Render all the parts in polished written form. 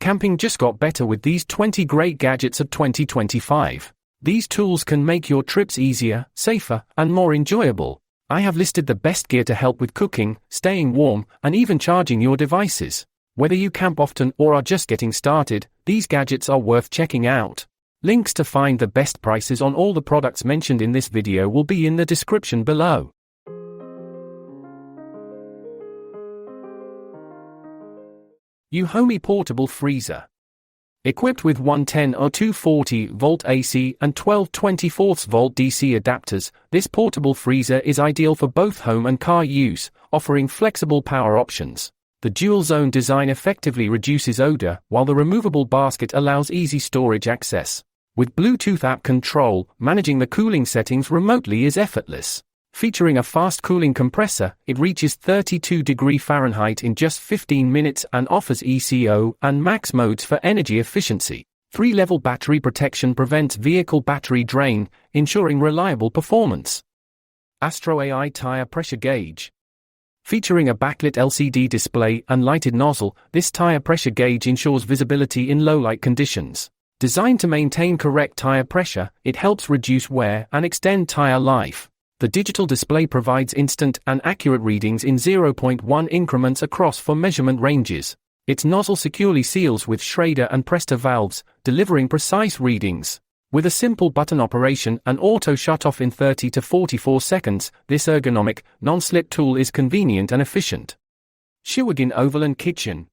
Camping just got better with these 20 great gadgets of 2025. These tools can make your trips easier, safer, and more enjoyable. I have listed the best gear to help with cooking, staying warm, and even charging your devices. Whether you camp often or are just getting started, these gadgets are worth checking out. Links to find the best prices on all the products mentioned in this video will be in the description below. Uhomie Portable Freezer. Equipped with 110 or 240-volt AC and 12 24-volt DC adapters, this portable freezer is ideal for both home and car use, offering flexible power options. The dual-zone design effectively reduces odor, while the removable basket allows easy storage access. With Bluetooth app control, managing the cooling settings remotely is effortless. Featuring a fast cooling compressor, it reaches 32 degrees Fahrenheit in just 15 minutes and offers ECO and max modes for energy efficiency. 3-level battery protection prevents vehicle battery drain, ensuring reliable performance. Astro AI Tire Pressure Gauge. Featuring a backlit LCD display and lighted nozzle, this tire pressure gauge ensures visibility in low-light conditions. Designed to maintain correct tire pressure, it helps reduce wear and extend tire life. The digital display provides instant and accurate readings in 0.1 increments across for measurement ranges. Its nozzle securely seals with Schrader and Presta valves, delivering precise readings. With a simple button operation and auto shut-off in 30 to 44 seconds, this ergonomic, non-slip tool is convenient and efficient. Shewagin Overland Kitchen.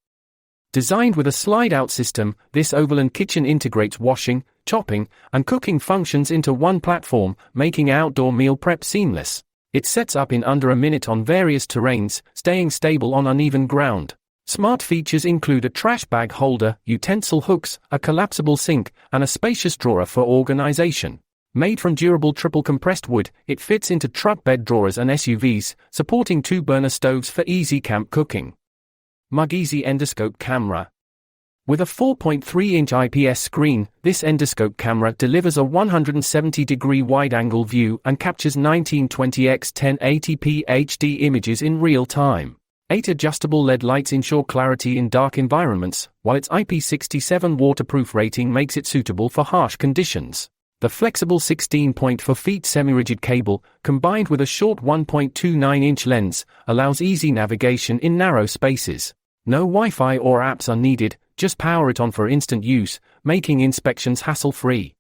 Designed with a slide-out system, this Overland Kitchen integrates washing, chopping, and cooking functions into one platform, making outdoor meal prep seamless. It sets up in under a minute on various terrains, staying stable on uneven ground. Smart features include a trash bag holder, utensil hooks, a collapsible sink, and a spacious drawer for organization. Made from durable triple compressed wood, it fits into truck bed drawers and SUVs, supporting 2-burner stoves for easy camp cooking. Mugeezy Endoscope Camera. With a 4.3-inch IPS screen, this endoscope camera delivers a 170-degree wide-angle view and captures 1920x 1080p HD images in real time. 8 adjustable LED lights ensure clarity in dark environments, while its IP67 waterproof rating makes it suitable for harsh conditions. The flexible 16.4 feet semi-rigid cable, combined with a short 1.29-inch lens, allows easy navigation in narrow spaces. No Wi-Fi or apps are needed, just power it on for instant use, making inspections hassle-free.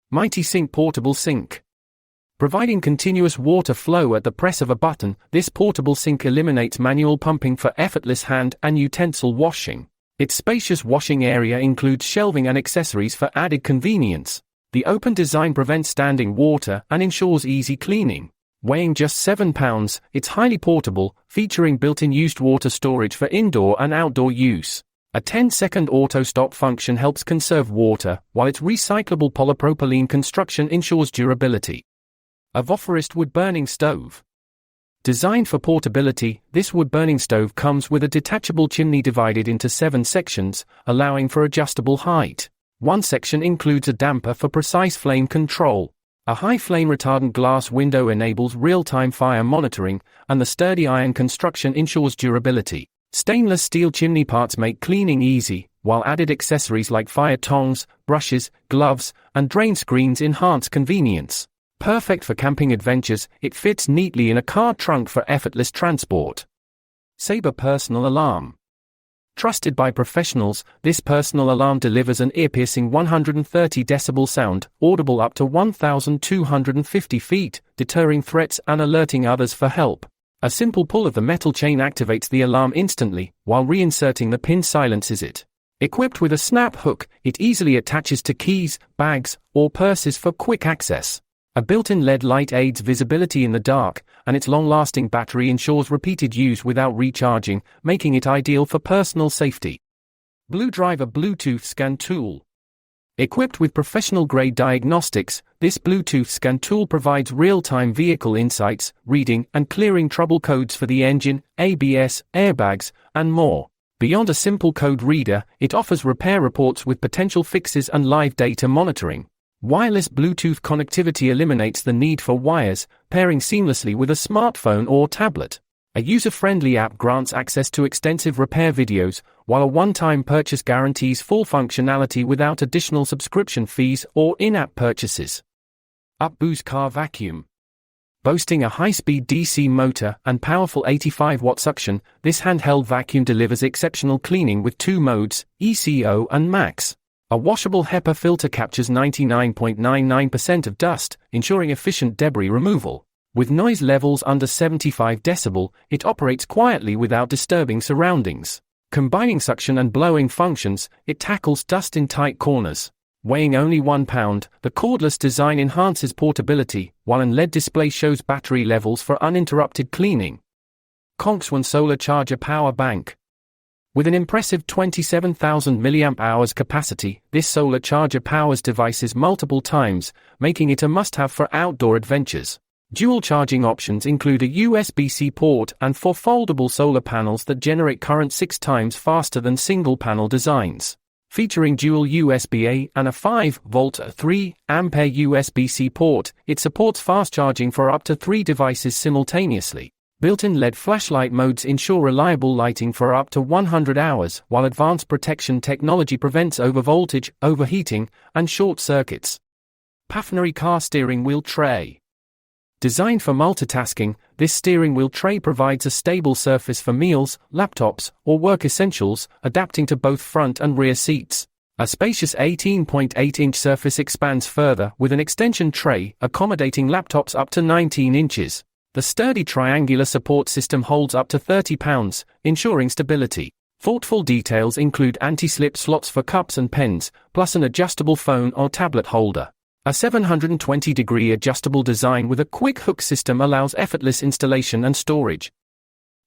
Mighty Sink Portable Sink. Providing continuous water flow at the press of a button, this portable sink eliminates manual pumping for effortless hand and utensil washing. Its spacious washing area includes shelving and accessories for added convenience. The open design prevents standing water and ensures easy cleaning. Weighing just 7 pounds, it's highly portable, featuring built-in used water storage for indoor and outdoor use. A 10-second auto-stop function helps conserve water, while its recyclable polypropylene construction ensures durability. A Voforist wood-burning stove. Designed for portability, this wood-burning stove comes with a detachable chimney divided into 7 sections, allowing for adjustable height. One section includes a damper for precise flame control. A high flame retardant glass window enables real-time fire monitoring, and the sturdy iron construction ensures durability. Stainless steel chimney parts make cleaning easy, while added accessories like fire tongs, brushes, gloves, and drain screens enhance convenience. Perfect for camping adventures, it fits neatly in a car trunk for effortless transport. Sabre Personal Alarm. Trusted by professionals, this personal alarm delivers an ear-piercing 130 decibel sound, audible up to 1,250 feet, deterring threats and alerting others for help. A simple pull of the metal chain activates the alarm instantly, while reinserting the pin silences it. Equipped with a snap hook, it easily attaches to keys, bags, or purses for quick access. A built-in LED light aids visibility in the dark, and its long-lasting battery ensures repeated use without recharging, making it ideal for personal safety. Blue Driver Bluetooth Scan Tool. Equipped with professional-grade diagnostics, this Bluetooth scan tool provides real-time vehicle insights, reading and clearing trouble codes for the engine, ABS, airbags, and more. Beyond a simple code reader, it offers repair reports with potential fixes and live data monitoring. Wireless Bluetooth connectivity eliminates the need for wires, pairing seamlessly with a smartphone or tablet. A user-friendly app grants access to extensive repair videos, while a one-time purchase guarantees full functionality without additional subscription fees or in-app purchases. UpBoost Car Vacuum. Boasting a high-speed DC motor and powerful 85-watt suction, this handheld vacuum delivers exceptional cleaning with 2 modes, ECO and Max. A washable HEPA filter captures 99.99% of dust, ensuring efficient debris removal. With noise levels under 75 decibel, it operates quietly without disturbing surroundings. Combining suction and blowing functions, it tackles dust in tight corners. Weighing only 1 pound, the cordless design enhances portability, while an LED display shows battery levels for uninterrupted cleaning. Conx1 Solar Charger Power Bank. With an impressive 27,000 mAh capacity, this solar charger powers devices multiple times, making it a must-have for outdoor adventures. Dual charging options include a USB-C port and 4 foldable solar panels that generate current 6 times faster than single-panel designs. Featuring dual USB-A and a 5-volt 3-ampere USB-C port, it supports fast charging for up to 3 devices simultaneously. Built-in LED flashlight modes ensure reliable lighting for up to 100 hours, while advanced protection technology prevents overvoltage, overheating, and short circuits. Pafnery Car Steering Wheel Tray. Designed for multitasking, this steering wheel tray provides a stable surface for meals, laptops, or work essentials, adapting to both front and rear seats. A spacious 18.8-inch surface expands further with an extension tray, accommodating laptops up to 19 inches. The sturdy triangular support system holds up to 30 pounds, ensuring stability. Thoughtful details include anti-slip slots for cups and pens, plus an adjustable phone or tablet holder. A 720-degree adjustable design with a quick hook system allows effortless installation and storage.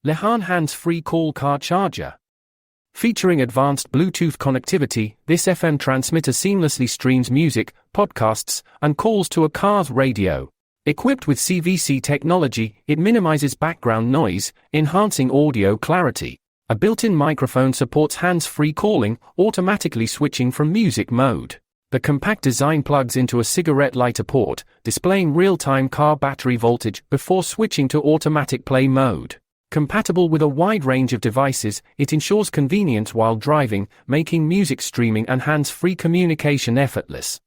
Lehan Hands-Free Call Car Charger. Featuring advanced Bluetooth connectivity, this FM transmitter seamlessly streams music, podcasts, and calls to a car's radio. Equipped with CVC technology, it minimizes background noise, enhancing audio clarity. A built-in microphone supports hands-free calling, automatically switching from music mode. The compact design plugs into a cigarette lighter port, displaying real-time car battery voltage before switching to automatic play mode. Compatible with a wide range of devices, it ensures convenience while driving, making music streaming and hands-free communication effortless.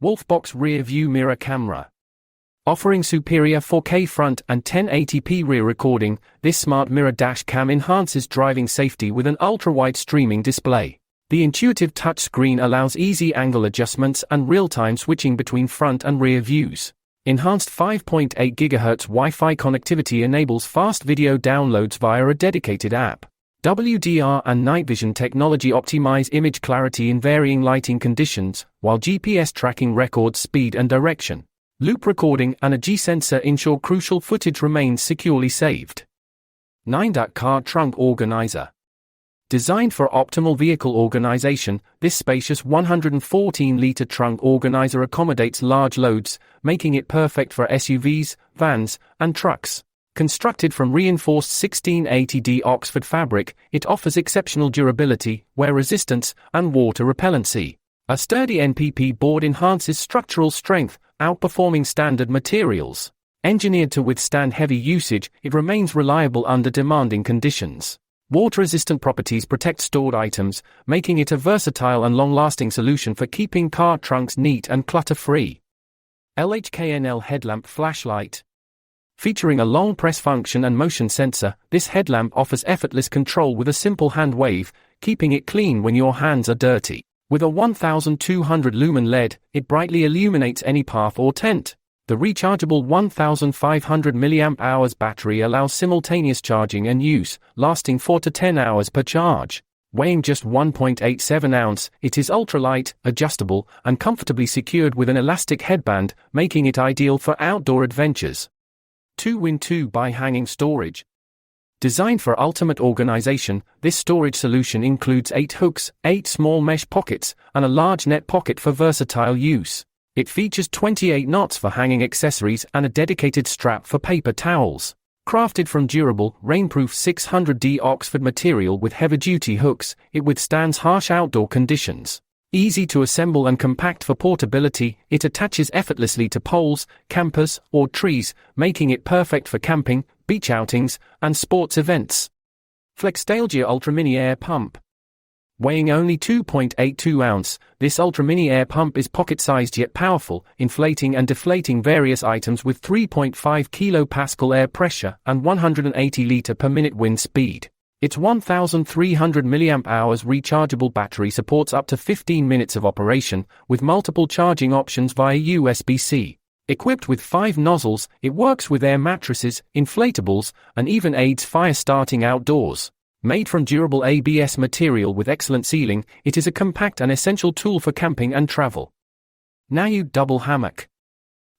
Wolfbox Rear View Mirror Camera. Offering superior 4K front and 1080p rear recording, this smart mirror dash cam enhances driving safety with an ultra-wide streaming display. The intuitive touchscreen allows easy angle adjustments and real-time switching between front and rear views. Enhanced 5.8 GHz Wi-Fi connectivity enables fast video downloads via a dedicated app. WDR and night vision technology optimize image clarity in varying lighting conditions, while GPS tracking records speed and direction. Loop recording and a G-sensor ensure crucial footage remains securely saved. 9-Duck Car Trunk Organizer. Designed for optimal vehicle organization, this spacious 114-liter trunk organizer accommodates large loads, making it perfect for SUVs, vans, and trucks. Constructed from reinforced 1680D Oxford fabric, it offers exceptional durability, wear resistance, and water repellency. A sturdy NPP board enhances structural strength, outperforming standard materials. Engineered to withstand heavy usage, it remains reliable under demanding conditions. Water-resistant properties protect stored items, making it a versatile and long-lasting solution for keeping car trunks neat and clutter-free. LHKNL Headlamp Flashlight. Featuring a long press function and motion sensor, this headlamp offers effortless control with a simple hand wave, keeping it clean when your hands are dirty. With a 1200 lumen LED, it brightly illuminates any path or tent. The rechargeable 1500 mAh battery allows simultaneous charging and use, lasting 4 to 10 hours per charge. Weighing just 1.87 ounce, it is ultralight, adjustable, and comfortably secured with an elastic headband, making it ideal for outdoor adventures. 2-in-2 by hanging storage. Designed for ultimate organization, this storage solution includes 8 hooks, 8 small mesh pockets, and a large net pocket for versatile use. It features 28 knots for hanging accessories and a dedicated strap for paper towels. Crafted from durable, rainproof 600D Oxford material with heavy-duty hooks, it withstands harsh outdoor conditions. Easy to assemble and compact for portability, it attaches effortlessly to poles, campers, or trees, making it perfect for camping, beach outings, and sports events. Flexstalgia Ultra Mini Air Pump. Weighing only 2.82 ounce, this Ultra Mini Air Pump is pocket-sized yet powerful, inflating and deflating various items with 3.5 kPa air pressure and 180 litre per minute wind speed. Its 1,300 mAh rechargeable battery supports up to 15 minutes of operation, with multiple charging options via USB-C. Equipped with 5 nozzles, it works with air mattresses, inflatables, and even aids fire starting outdoors. Made from durable ABS material with excellent sealing, it is a compact and essential tool for camping and travel. Nayu Double Hammock.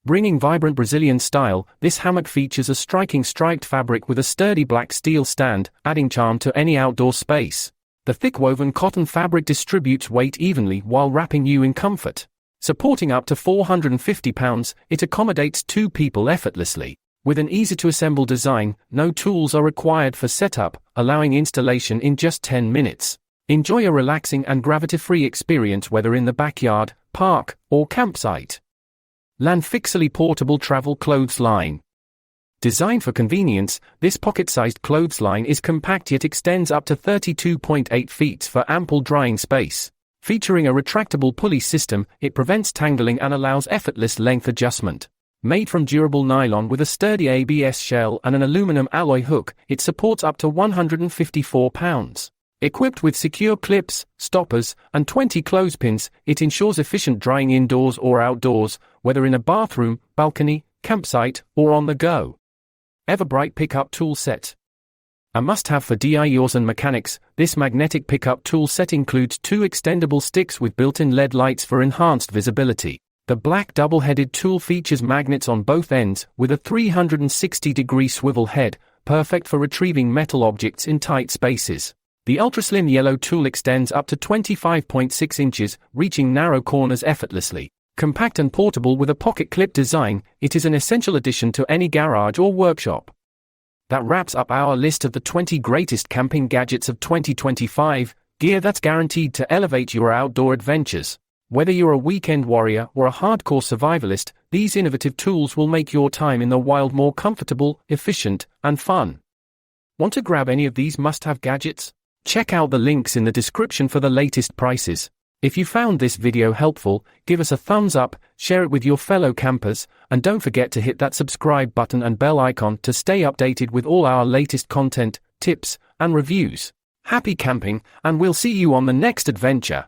Bringing vibrant Brazilian style, this hammock features a striking striped fabric with a sturdy black steel stand, adding charm to any outdoor space. The thick woven cotton fabric distributes weight evenly while wrapping you in comfort. Supporting up to 450 pounds, it accommodates 2 people effortlessly. With an easy-to-assemble design, no tools are required for setup, allowing installation in just 10 minutes. Enjoy a relaxing and gravity-free experience whether in the backyard, park, or campsite. Lanfixely Portable Travel Clothesline. Designed for convenience, this pocket-sized clothesline is compact yet extends up to 32.8 feet for ample drying space. Featuring a retractable pulley system, it prevents tangling and allows effortless length adjustment. Made from durable nylon with a sturdy ABS shell and an aluminum alloy hook, it supports up to 154 pounds. Equipped with secure clips, stoppers, and 20 clothespins, it ensures efficient drying indoors or outdoors, whether in a bathroom, balcony, campsite, or on the go. Everbright Pickup Tool Set. A must-have for DIYers and mechanics, this magnetic pickup tool set includes 2 extendable sticks with built-in LED lights for enhanced visibility. The black double-headed tool features magnets on both ends, with a 360-degree swivel head, perfect for retrieving metal objects in tight spaces. The ultra-slim yellow tool extends up to 25.6 inches, reaching narrow corners effortlessly. Compact and portable with a pocket clip design, it is an essential addition to any garage or workshop. That wraps up our list of the 20 greatest camping gadgets of 2025, gear that's guaranteed to elevate your outdoor adventures. Whether you're a weekend warrior or a hardcore survivalist, these innovative tools will make your time in the wild more comfortable, efficient, and fun. Want to grab any of these must-have gadgets? Check out the links in the description for the latest prices. If you found this video helpful, give us a thumbs up, share it with your fellow campers, and don't forget to hit that subscribe button and bell icon to stay updated with all our latest content, tips, and reviews. Happy camping, and we'll see you on the next adventure.